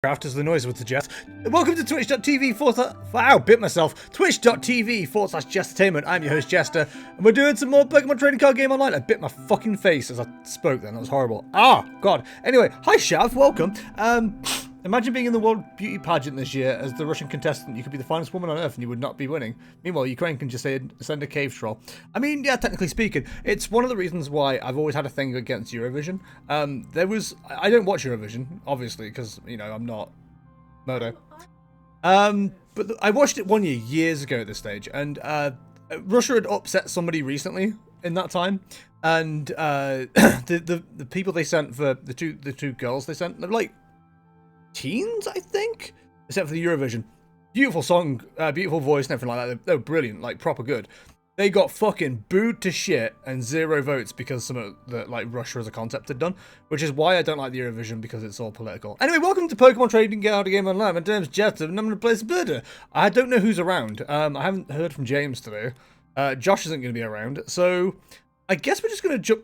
Craft as the noise would suggest. Welcome to twitch.tv wow, bit myself. Twitch.tv/Jestertainment. I'm your host Jester, and we're doing some more Pokemon trading card game online. I bit my fucking face as I spoke then, that was horrible. Ah, God. Anyway, hi Shav, welcome. Imagine being in the World Beauty Pageant this year as the Russian contestant. You could be the finest woman on Earth and you would not be winning. Meanwhile, Ukraine can just send a cave troll. I mean, yeah, technically speaking, it's one of the reasons why I've always had a thing against Eurovision. I don't watch Eurovision, obviously, because, you know, I'm not Modo. But I watched it one year, years ago at this stage, and Russia had upset somebody recently in that time. And the people they sent for the two girls they sent, they're like teens, I think, except for the Eurovision. Beautiful song, beautiful voice and everything like that. They were brilliant, like proper good. They got fucking booed to shit and 0 votes because some of the, like, Russia as a concept had done, which is why I don't like the Eurovision, because it's all political. Anyway, welcome to Pokemon Trading Card Game Online. My name's Jester and I'm going to play some Birder. I don't know who's around. I haven't heard from James today. Josh isn't going to be around, so I guess we're just going to jump.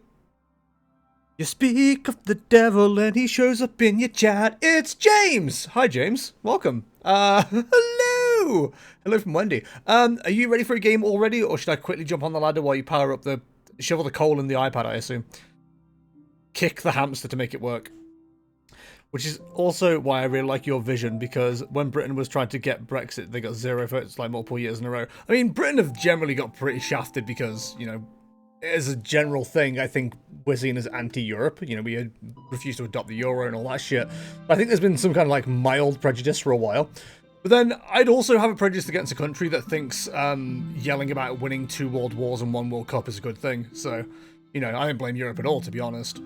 You speak of the devil and he shows up in your chat. It's James! Hi, James. Welcome. Hello! Hello from Wendy. Are you ready for a game already, or should I quickly jump on the ladder while you power up shovel the coal in the iPad, I assume? Kick the hamster to make it work. Which is also why I really like your vision, because when Britain was trying to get Brexit, they got 0 votes, like, multiple years in a row. I mean, Britain have generally got pretty shafted because, you know, as a general thing, I think we're seen as anti-Europe. You know, we refuse to adopt the euro and all that shit. I think there's been some kind of, like, mild prejudice for a while. But then I'd also have a prejudice against a country that thinks yelling about winning 2 world wars and 1 World Cup is a good thing. So, you know, I don't blame Europe at all, to be honest.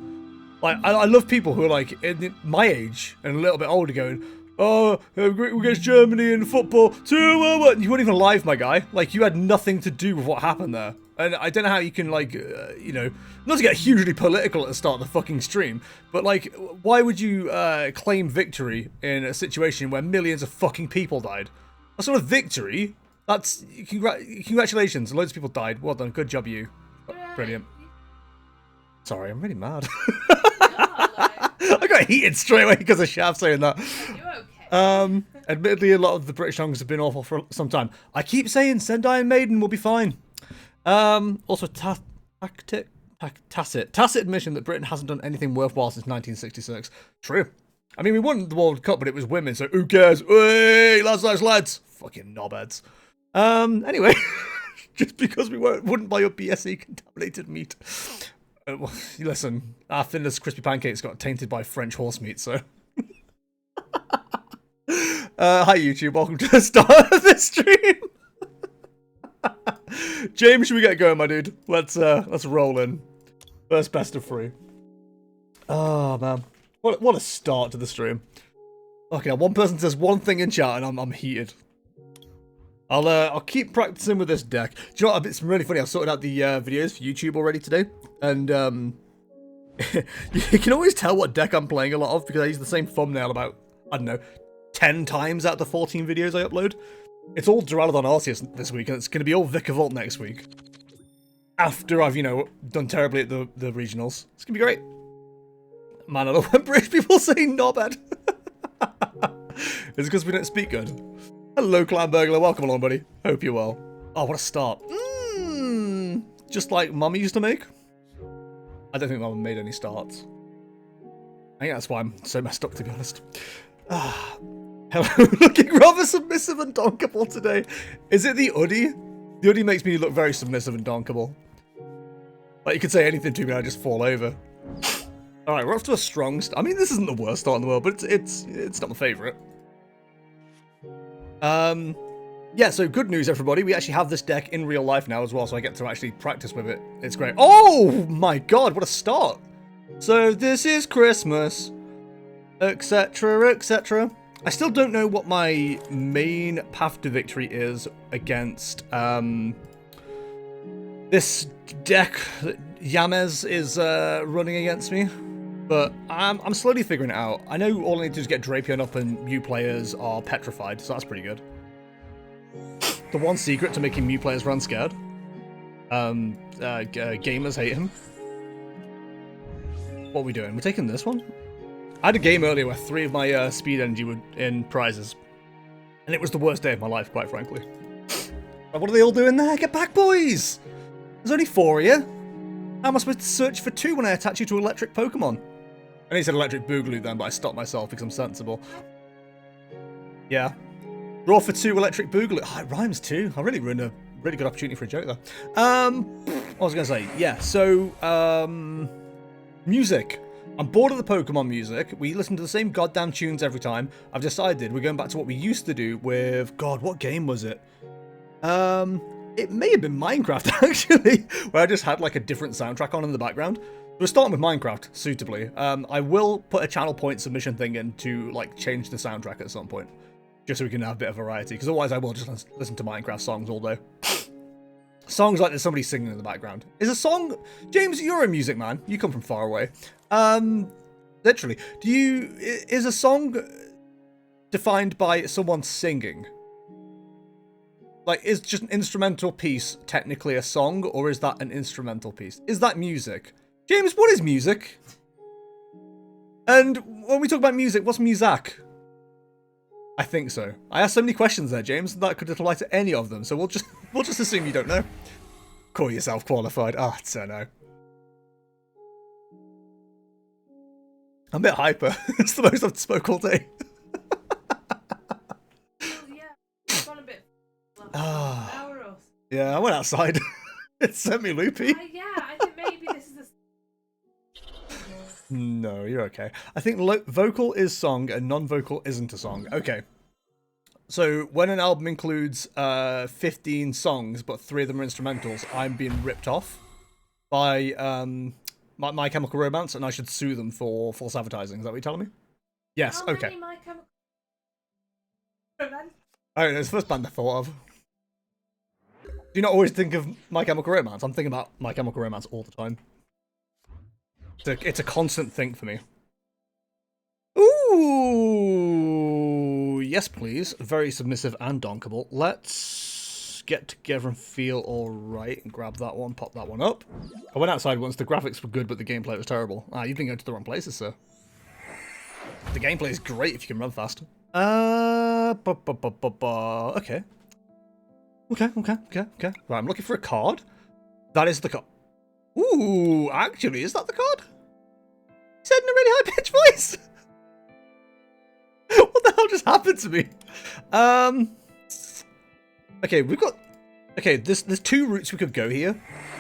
Like, I love people who are, like, in my age and a little bit older going, oh, we're against Germany in football. You weren't even alive, my guy. Like, you had nothing to do with what happened there. And I don't know how you can, like, you know, not to get hugely political at the start of the fucking stream, but, like, why would you claim victory in a situation where millions of fucking people died? That's not a victory. That's, congratulations, loads of people died. Well done, good job you. Brilliant. Sorry, I'm really mad. I got heated straight away because of Shav saying that. You're okay. Admittedly, a lot of the British songs have been awful for some time. I keep saying, send Iron Maiden, we'll be fine. Also, tacit admission that Britain hasn't done anything worthwhile since 1966. True. I mean, we won the World Cup, but it was women, so who cares? Hey, lads. Fucking knobheads. Anyway, just because we wouldn't buy up BSE contaminated meat. Well, listen, our Finland's crispy pancakes got tainted by French horse meat, so. Hi YouTube, welcome to the start of this stream. James, should we get going, my dude? Let's roll in. First best of 3. Oh man, what a start to the stream. Okay, one person says one thing in chat and I'm heated. I'll keep practicing with this deck. Do you know what? It's really funny. I've sorted out the videos for YouTube already today, and you can always tell what deck I'm playing a lot of because I use the same thumbnail about, I don't know, 10 times out of the 14 videos I upload. It's all Duraludon Arceus this week, and it's going to be all Vikavolt next week. After I've, you know, done terribly at the regionals. It's going to be great. Man, I love when British people say knobhead. It's because we don't speak good. Hello, Clan Burglar. Welcome along, buddy. Hope you're well. Oh, what a start. Just like Mummy used to make. I don't think Mama made any starts. I think that's why I'm so messed up, to be honest. Hello, looking rather submissive and donkable today. Is it the hoodie? The hoodie makes me look very submissive and donkable. Like, you could say anything to me and I just fall over. Alright, we're off to a strong start. I mean, this isn't the worst start in the world, but it's not my favourite. Yeah, so good news, everybody. We actually have this deck in real life now as well, so I get to actually practice with it. It's great. Oh my god, what a start. So this is Christmas, etc., etc. I still don't know what my main path to victory is against this deck that Yamez is running against me, but I'm slowly figuring it out. I know all I need to do is get Drapion up and Mew players are petrified, so that's pretty good. The one secret to making Mew players run scared. Gamers hate him. What are we doing? We're taking this one? I had a game earlier where 3 of my speed energy were in prizes. And it was the worst day of my life, quite frankly. What are they all doing there? Get back, boys! There's only 4 of you. How am I supposed to search for 2 when I attach you to electric Pokemon? I need to say electric Boogaloo then, but I stopped myself because I'm sensible. Yeah. Draw for 2 electric Boogaloo. Oh, it rhymes too. I really ruined a really good opportunity for a joke there. What was I going to say? Yeah, so, music. I'm bored of the Pokemon music. We listen to the same goddamn tunes every time. I've decided we're going back to what we used to do with... God, what game was it? It may have been Minecraft, actually, where I just had, like, a different soundtrack on in the background. We're starting with Minecraft, suitably. I will put a channel point submission thing in to, like, change the soundtrack at some point. Just so we can have a bit of variety, because otherwise I will just listen to Minecraft songs all day. Songs like there's somebody singing in the background. Is a song... James, you're a music man. You come from far away. Literally. Is a song defined by someone singing? Like, is just an instrumental piece technically a song, or is that an instrumental piece? Is that music? James, what is music? And when we talk about music, what's music? I think so. I asked so many questions there, James, that could apply to any of them, so we'll just assume you don't know. Call yourself qualified. Ah, I don't know. I'm a bit hyper. It's the most I've spoke all day. Yeah, I went outside. It sent me loopy. Yeah, I think maybe this is a... No, you're okay. I think vocal is song and non-vocal isn't a song. Okay. So when an album includes 15 songs, but 3 of them are instrumentals, I'm being ripped off by My Chemical Romance, and I should sue them for false advertising. Is that what you're telling me? Yes, How okay. many My Chemical Romance? Oh, it's the first band I thought of. Do you not always think of My Chemical Romance? I'm thinking about My Chemical Romance all the time. It's a constant thing for me. Ooh, yes please. Very submissive and donkable. Let's get together and feel alright and grab that one, pop that one up. I went outside once, the graphics were good, but the gameplay was terrible. Ah, you've been going to the wrong places, sir. The gameplay is great if you can run fast. Okay. Okay. Right, I'm looking for a card. That is the card. Ooh, actually, is that the card? He said in a really high-pitched voice. What the hell just happened to me? Okay, we've got... Okay, there's 2 routes we could go here.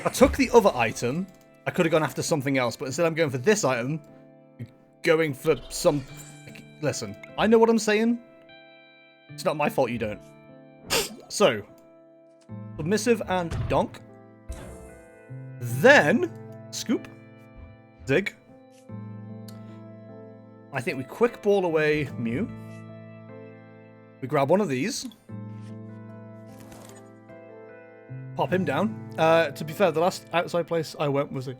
I took the other item. I could have gone after something else, but instead I'm going for this item. Going for some... Listen, I know what I'm saying. It's not my fault you don't. So... Submissive and donk. Then, scoop, zig. I think we quick ball away Mew. We grab one of these. Pop him down. To be fair, the last outside place I went was a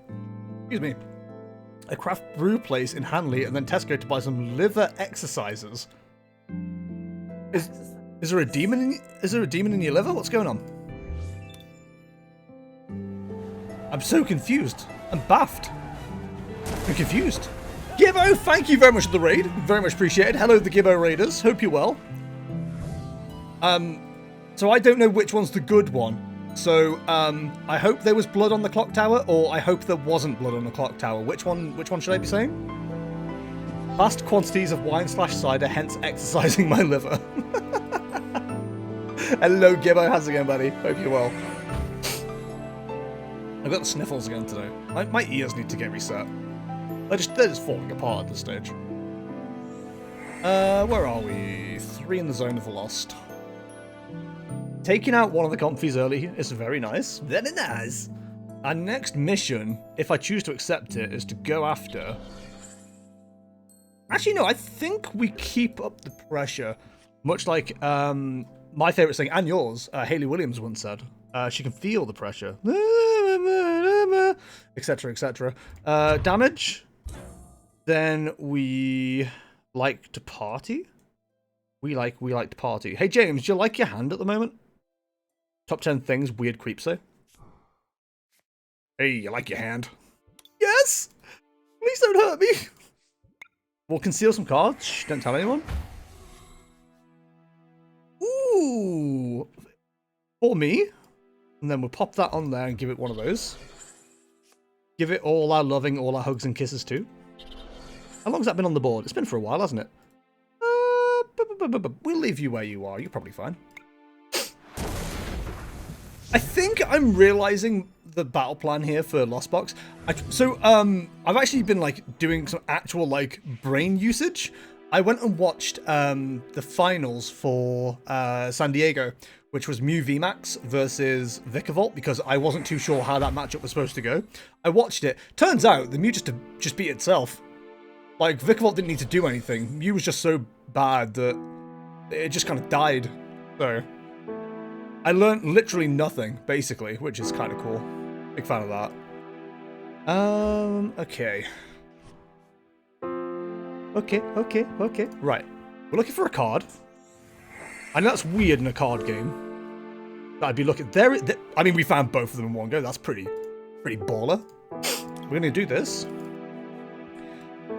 craft brew place in Hanley, and then Tesco to buy some liver exercisers. Is there a demon? Is there a demon in your liver? What's going on? I'm so confused. I'm baffed. I'm confused. Gibbo, thank you very much for the raid. Very much appreciated. Hello, the Gibbo Raiders. Hope you're well. So I don't know which one's the good one. So, I hope there was blood on the clock tower, or I hope there wasn't blood on the clock tower. Which one should I be saying? Vast quantities of wine/cider, hence exercising my liver. Hello, Gibbo. How's it going, buddy? Hope you're well. I've got the sniffles again today. My ears need to get reset. They're just falling apart at this stage. Where are we? 3 in the zone of the lost. Taking out one of the comfies early is very nice. Very nice. Our next mission, if I choose to accept it, is to go after... Actually, no, I think we keep up the pressure. Much like my favourite thing, and yours, Hayley Williams once said. She can feel the pressure. Etc, etc. Damage. Then we like to party. We like to party. Hey James, do you like your hand at the moment? Top 10 things weird creeps say. Hey, you like your hand? Yes! Please don't hurt me! We'll conceal some cards. Shh, don't tell anyone. Ooh. For me. And then we'll pop that on there and give it one of those. Give it all our loving, all our hugs and kisses too. How long's that been on the board? It's been for a while, hasn't it? We'll leave you where you are. You're probably fine. I think I'm realizing the battle plan here for Lost Box. I've actually been like doing some actual like brain usage. I went and watched the finals for San Diego, which was Mew VMAX versus Vikavolt, because I wasn't too sure how that matchup was supposed to go. I watched it. Turns out the Mew just beat itself. Like, Vikavolt didn't need to do anything. Mew was just so bad that it just kind of died. So, I learned literally nothing, basically, which is kind of cool. Big fan of that. Okay. Okay. Right. We're looking for a card. I know that's weird in a card game. I'd be looking there. I mean, we found both of them in one go. That's pretty baller. We're gonna do this.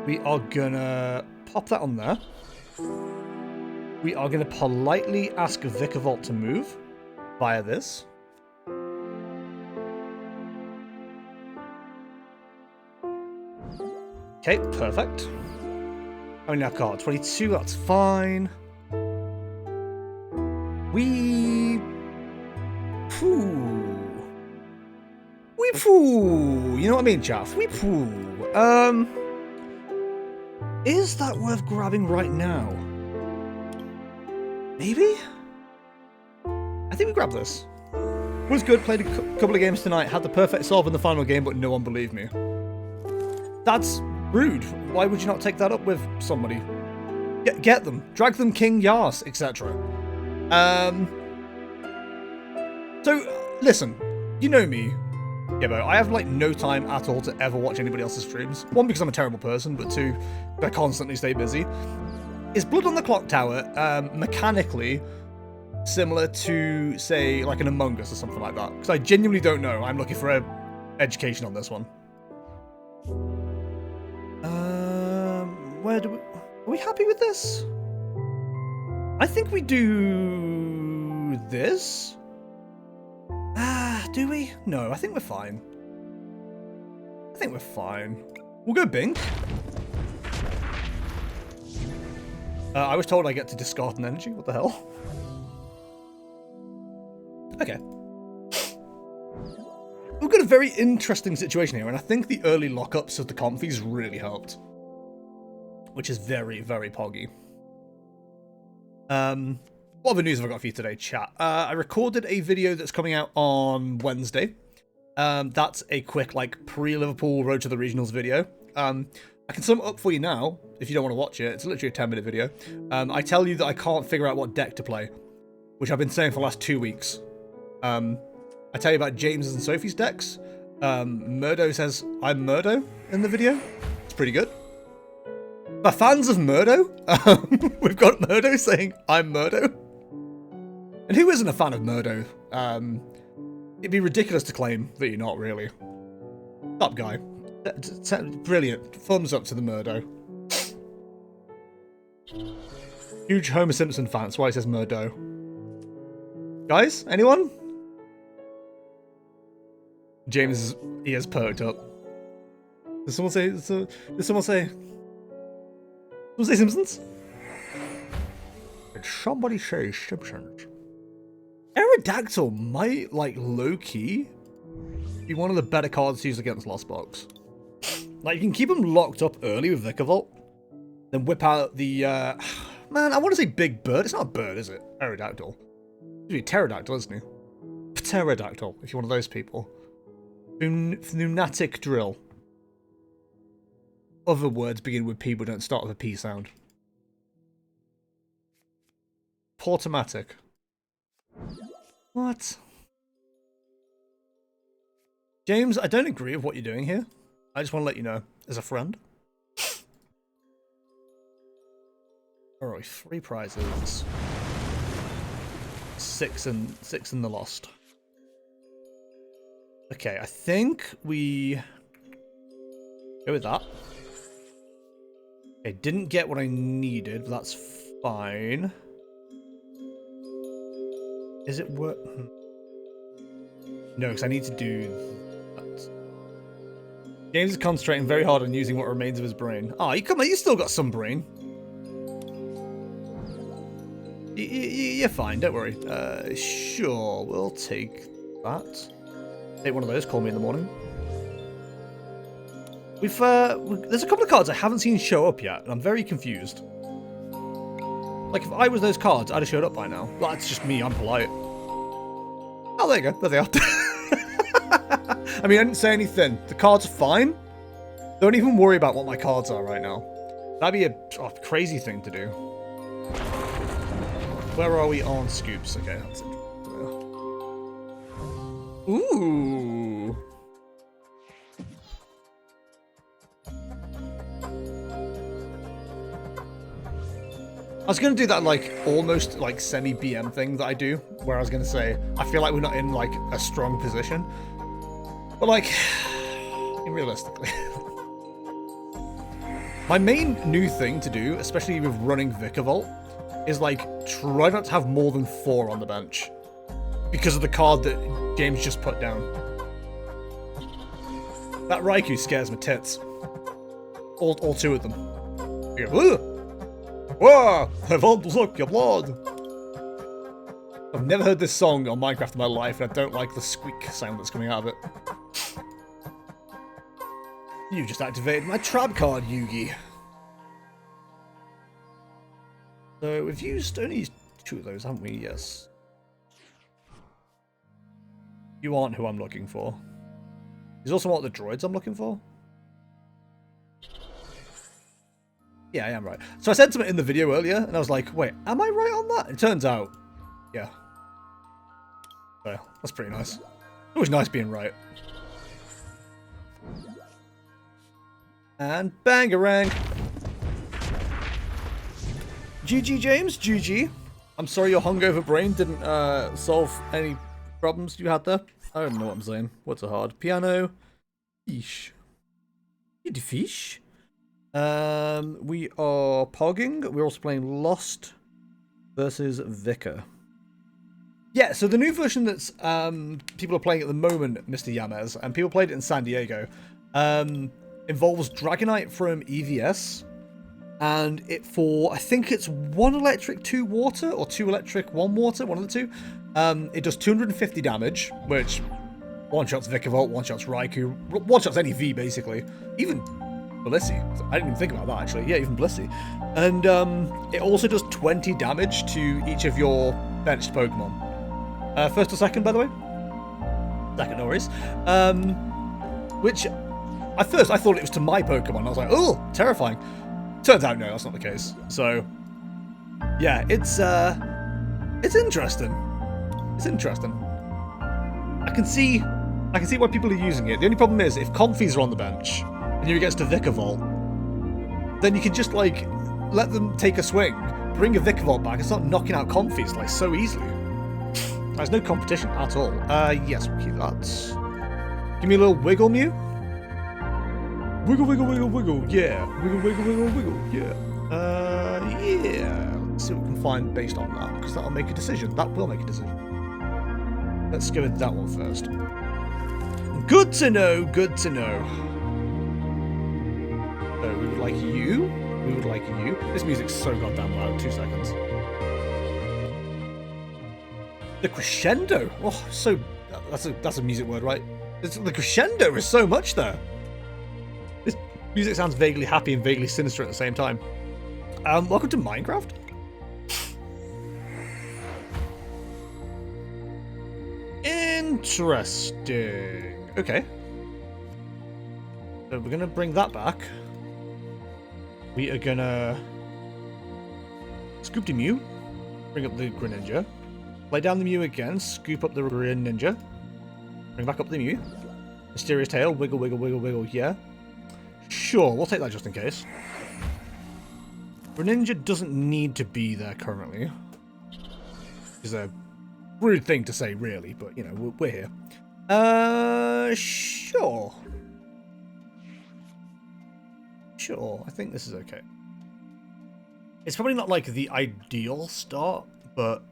We are gonna pop that on there. We are gonna politely ask Vikavolt to move via this. Okay, perfect. Oh, now card 22. That's fine. Weepoo. You know what I mean, chaff? Weepoo. Is that worth grabbing right now? Maybe? I think we grab this. Was good, played a couple of games tonight, had the perfect solve in the final game, but no one believed me. That's rude. Why would you not take that up with somebody? Get them. Drag them King Yas, etc. So, listen. You know me. Gibbo, I have like no time at all to ever watch anybody else's streams. One, because I'm a terrible person, but two, I constantly stay busy. Is Blood on the Clock Tower mechanically similar to, say, like an Among Us or something like that? Because I genuinely don't know. I'm looking for education on this one. Where do we... Are we happy with this? I think we do... this? Do we? No, I think we're fine. I think we're fine. We'll go Bink. I was told I get to discard an energy. What the hell? Okay. We've got a very interesting situation here, and I think the early lockups of the Comfies really helped. Which is very, very poggy. What other news have I got for you today, chat? I recorded a video that's coming out on Wednesday. That's a quick, like, pre-Liverpool Road to the Regionals video. I can sum it up for you now, if you don't want to watch it. It's literally a 10-minute video. I tell you that I can't figure out what deck to play, which I've been saying for the last 2 weeks. I tell you about James and Sophie's decks. Murdo says, I'm Murdo in the video. It's pretty good. For fans of Murdo, we've got Murdo saying, I'm Murdo. And who isn't a fan of Murdo? It'd be ridiculous to claim that you're not, really. Top guy. Brilliant. Thumbs up to the Murdo. Huge Homer Simpson fan, that's why he says Murdo. Guys, anyone? James' ears perked up. Did someone say... Did someone say Simpsons? Did somebody say Simpsons? Aerodactyl might, like, low-key be one of the better cards to use against Lost Box. Like, you can keep them locked up early with Vikavolt, then whip out the, man, I want to say Big Bird. It's not a bird, is it? Aerodactyl. It's be pterodactyl, isn't it? Pterodactyl, if you're one of those people. Pneumatic drill. Other words begin with P but don't start with a P sound. Portomatic. What? James, I don't agree with what you're doing here. I just want to let you know, as a friend. Alright, 3 prizes. 6 in the lost. Okay, I think we go with that. Okay, didn't get what I needed, but that's fine. Is it work? No, because I need to do that. James is concentrating very hard on using what remains of his brain. Oh, come on, you still got some brain. You're fine, don't worry. Sure, we'll take that. Take one of those, call me in the morning. There's a couple of cards I haven't seen show up yet, and I'm very confused. Like, if I was those cards, I'd have showed up by now. Well, it's just me, I'm polite. Oh, there you go, there they are. I mean, I didn't say anything. The cards are fine. Don't even worry about what my cards are right now. That'd be a crazy thing to do. Where are we on scoops? Okay, that's it. Ooh. I was going to do that, like, almost, like, semi-BM thing that I do, where I was going to say, I feel like we're not in, like, a strong position. But, like, realistically. My main new thing to do, especially with running Vikavolt, is, like, try not to have more than 4 on the bench. Because of the card that James just put down. That Raikou scares my tits. All 2 of them. You go, whoa! I want to suck your blood! I've never heard this song on Minecraft in my life, and I don't like the squeak sound that's coming out of it. You just activated my trap card, Yugi. So we've only used 2 of those, haven't we? Yes. You aren't who I'm looking for. He's also one of the droids I'm looking for. Yeah, I am right. So I said something in the video earlier, and I was like, wait, am I right on that? It turns out, yeah. So, that's pretty nice. Always nice being right. And bangarang. GG, James. GG. I'm sorry your hungover brain didn't solve any problems you had there. I don't know what I'm saying. What's a hard? Piano. Fish. You do fish. We are pogging. We're also playing Lost versus Vicar. Yeah, so the new version that's people are playing at the moment, Mr. Yamez, and people played it in San Diego, involves Dragonite from EVS, and I think it's 1 electric, 2 water, or 2 electric, 1 water, one of the 2. It does 250 damage, which one-shots Vikavolt, one-shots Raikou, one-shots any V, basically. Even Blissey. I didn't even think about that, actually. Yeah, even Blissey. And it also does 20 damage to each of your benched Pokemon. First or second, by the way? Second, no worries. Which, at first, I thought it was to my Pokemon. I was like, oh, terrifying. Turns out, no, that's not the case. So, yeah, it's interesting. It's interesting. I can see why people are using it. The only problem is, if Comfies are on the bench, and you're against a Vikavolt, then you can just, like, let them take a swing, bring a Vikavolt back, and start knocking out Comfies, like, so easily. There's no competition at all. Yes, we'll keep that. Give me a little wiggle, Mew. Wiggle, wiggle, wiggle, wiggle, yeah. Wiggle, wiggle, wiggle, wiggle, yeah. Yeah. Let's see what we can find based on that, because that'll make a decision. That will make a decision. Let's go with that one first. Good to know, good to know. So, we would like you. We would like you. This music's so goddamn loud. 2 seconds. The crescendo. Oh, so that's a music word, right? The crescendo is so much there. This music sounds vaguely happy and vaguely sinister at the same time. Welcome to Minecraft. Interesting. Okay. So we're gonna bring that back. We are gonna scoop the Mew, bring up the Greninja, lay down the Mew again, scoop up the Greninja, bring back up the Mew, Mysterious Tail, wiggle, wiggle, wiggle, wiggle, yeah. Sure, we'll take that just in case. Greninja doesn't need to be there currently. It's a rude thing to say, really, but, you know, we're here. Sure. Sure, I think this is okay. It's probably not like the ideal start, but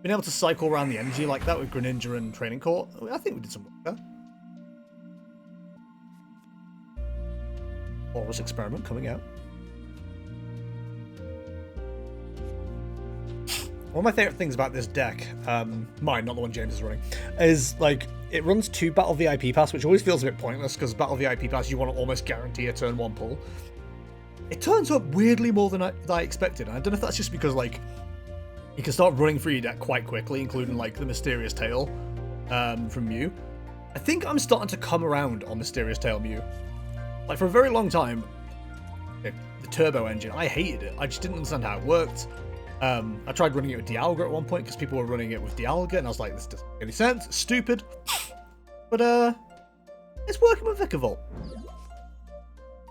being able to cycle around the energy like that with Greninja and Training Court, I think we did some work there. Walrus Experiment coming out. One of my favorite things about this deck, mine, not the one James is running, is like it runs 2 Battle VIP Pass, which always feels a bit pointless because Battle VIP Pass you want to almost guarantee a turn 1 pull. It turns up weirdly more than I expected, and I don't know if that's just because like you can start running through your deck quite quickly, including like the Mysterious Tail from Mew. I think I'm starting to come around on Mysterious Tail Mew. Like for a very long time, the Turbo Engine, I hated it. I just didn't understand how it worked. I tried running it with Dialga at one point because people were running it with Dialga, and I was like, this doesn't make any sense. It's stupid. But it's working with Vikavolt.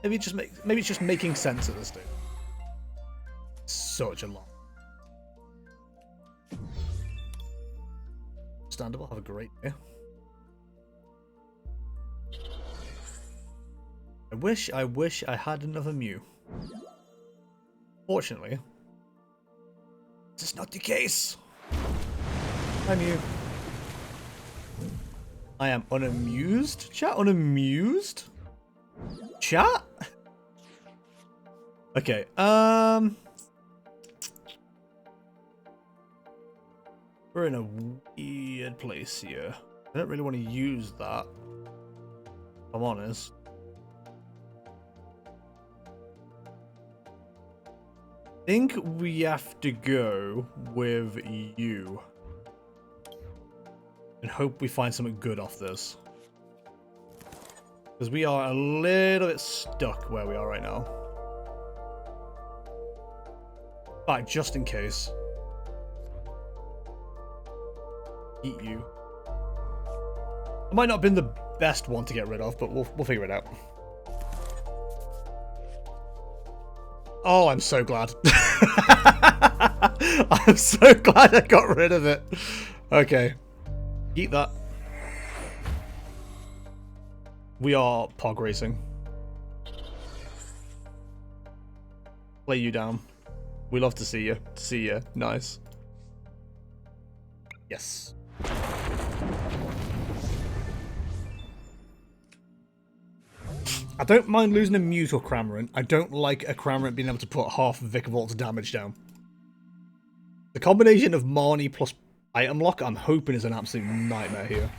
Maybe it's just making sense at this stage. Such a lot. Understandable. Have a great day. I wish I had another Mew. Fortunately, this is not the case. Hi, Mew. I am unamused. Chat, unamused? Chat? Okay, we're in a weird place here. I don't really want to use that, if I'm honest. I think we have to go with you. And hope we find something good off this. Because we are a little bit stuck where we are right now. But just in case. Eat you. It might not have been the best one to get rid of, but we'll figure it out. Oh, I'm so glad. I'm so glad I got rid of it. Okay. Eat that. We are pog racing. Play you down. We love to see you. See you. Nice. Yes. I don't mind losing a Mute or Cramorant. I don't like a Cramorant being able to put half of Vikavolt's damage down. The combination of Marnie plus item lock, I'm hoping is an absolute nightmare here.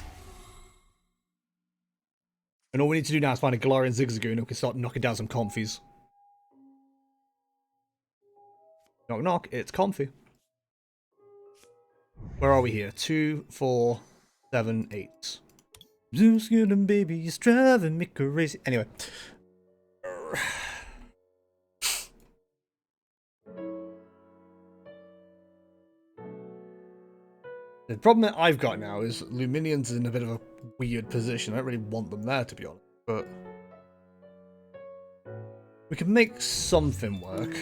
And all we need to do now is find a Galarian Zigzagoon and we can start knocking down some Comfies. Knock knock, it's Comfy. Where are we here? 2, 4, 7, 8. Zeus, baby, you're driving me crazy. Anyway. The problem that I've got now is Luminions is in a bit of a weird position. I don't really want them there, to be honest. But we can make something work.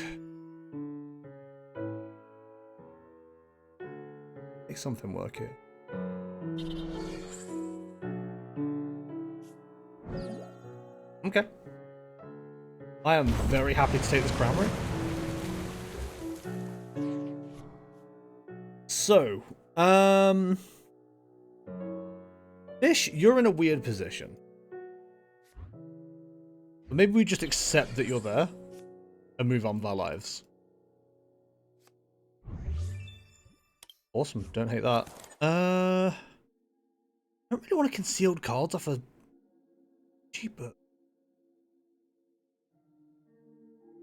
Make something work here. Okay. I am very happy to take this Cramorant. So, Fish, you're in a weird position. But maybe we just accept that you're there and move on with our lives. Awesome, don't hate that. I don't really want to concealed cards off a cheaper.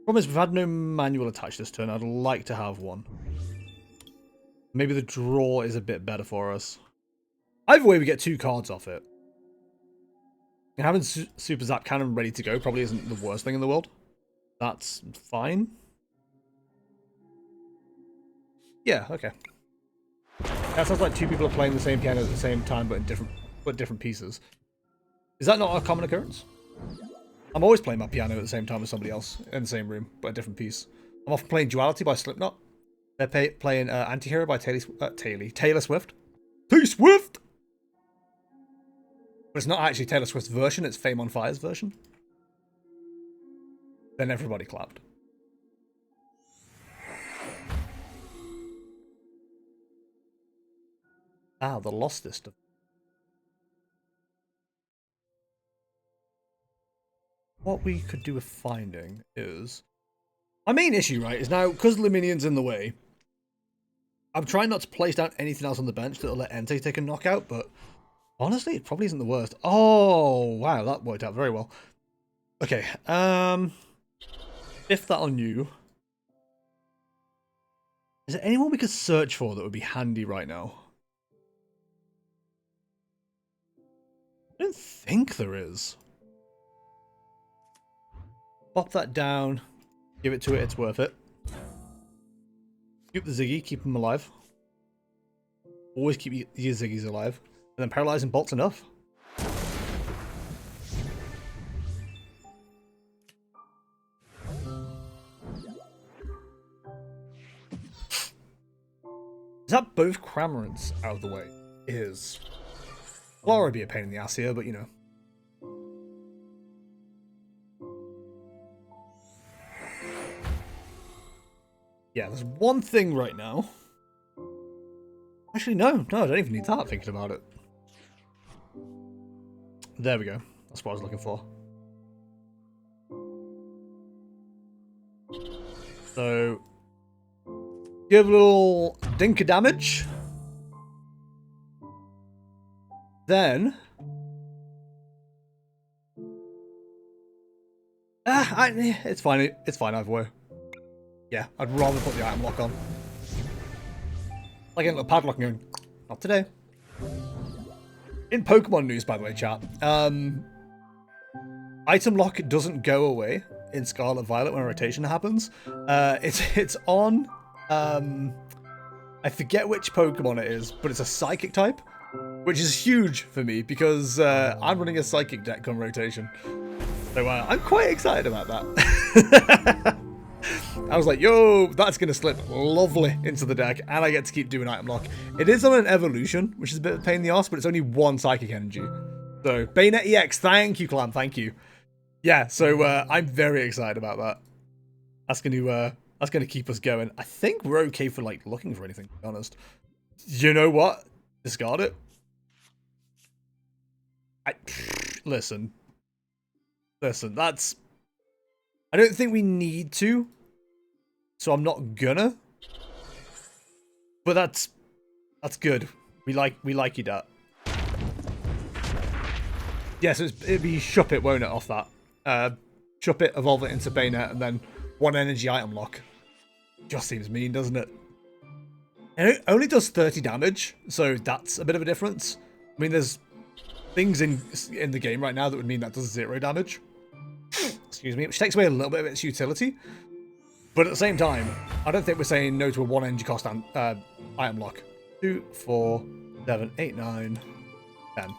Problem is, we've had no manual attached this turn. I'd like to have one. Maybe the draw is a bit better for us. Either way, we get 2 cards off it. And having Super Zap Cannon ready to go probably isn't the worst thing in the world. That's fine. Yeah, okay. That sounds like 2 people are playing the same piano at the same time, but in different pieces. Is that not a common occurrence? I'm always playing my piano at the same time as somebody else in the same room, but a different piece. I'm often playing Duality by Slipknot. They're playing Antihero by Taylor Swift. Taylor Swift! But it's not actually Taylor Swift's version, it's Fame on Fire's version. Then everybody clapped. Ah, the lost system. What we could do with finding is... My main issue, right, is now, because Luminion's in the way, I'm trying not to place down anything else on the bench that'll let Entei take a knockout, but honestly, it probably isn't the worst. Oh, wow, that worked out very well. Okay, if that on you. Is there anyone we could search for that would be handy right now? I don't think there is. Pop that down. Give it to it, it's worth it. Keep the Ziggy, keep him alive. Always keep your Ziggies alive. And then paralyzing bolt's enough. Is that both Cramorants out of the way? It is. Flora would be a pain in the ass here, but you know. Yeah, there's one thing right now. Actually, no, I don't even need that thinking about it. There we go. That's what I was looking for. So, give a little dink of damage. Then... it's fine. It's fine either way. Yeah, I'd rather put the item lock on. Like a little padlock and going, not today. In Pokemon news, by the way, chat, item lock doesn't go away in Scarlet Violet when rotation happens. It's on, I forget which Pokemon it is, but it's a Psychic type, which is huge for me because I'm running a Psychic deck on rotation. So I'm quite excited about that. I was like, yo, that's going to slip lovely into the deck, and I get to keep doing item lock. It is on an evolution, which is a bit of a pain in the arse, but it's only one Psychic Energy. So, Bayonet EX, thank you, Clam, thank you. Yeah, so I'm very excited about that. That's going to keep us going. I think we're okay for, like, looking for anything, to be honest. You know what? Discard it. Listen, that's... I don't think we need to, so I'm not gonna. But that's good. We like you, that. Yeah, so it'd be Shuppet, won't it, off that? Shuppet, evolve it into Bayonet, and then one energy item lock. Just seems mean, doesn't it? And it only does 30 damage, so that's a bit of a difference. I mean, there's things in the game right now that would mean that does 0 damage. Excuse me, which takes away a little bit of its utility. But at the same time, I don't think we're saying no to a 1 energy cost item lock. 2, 4, 7, 8, 9, 10.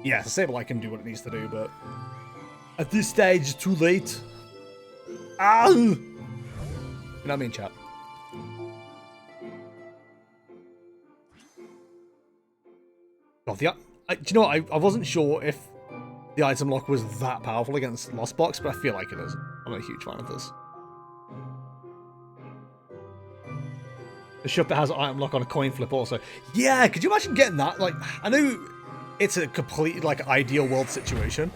Yeah, the Sableye can do what it needs to do, but at this stage, it's too late. Ah! You know what I mean, chat? God, do you know what? I wasn't sure if the item lock was that powerful against Lost Box, but I feel like it is. I'm a huge fan of this. The Shuppet has item lock on a coin flip also. Yeah, could you imagine getting that? Like, I know it's a complete, like, ideal world situation,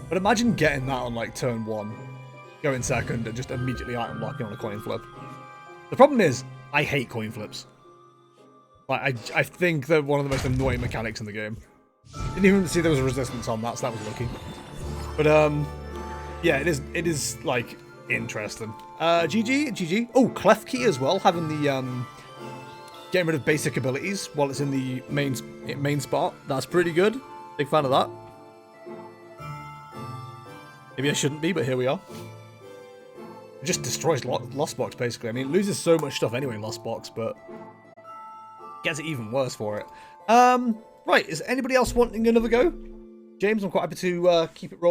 but imagine getting that on, like, turn 1, going second, and just immediately item locking on a coin flip. The problem is, I hate coin flips. Like, I think they're one of the most annoying mechanics in the game. Didn't even see there was a resistance on that, so that was lucky. But, yeah, it is, like, interesting. GG. Oh, Clef Key as well, having the, getting rid of basic abilities while it's in the main spot. That's pretty good. Big fan of that. Maybe I shouldn't be, but here we are. It just destroys Lost Box, basically. I mean, it loses so much stuff anyway in Lost Box, but gets it even worse for it. Right, is anybody else wanting another go? James, I'm quite happy to keep it rolling.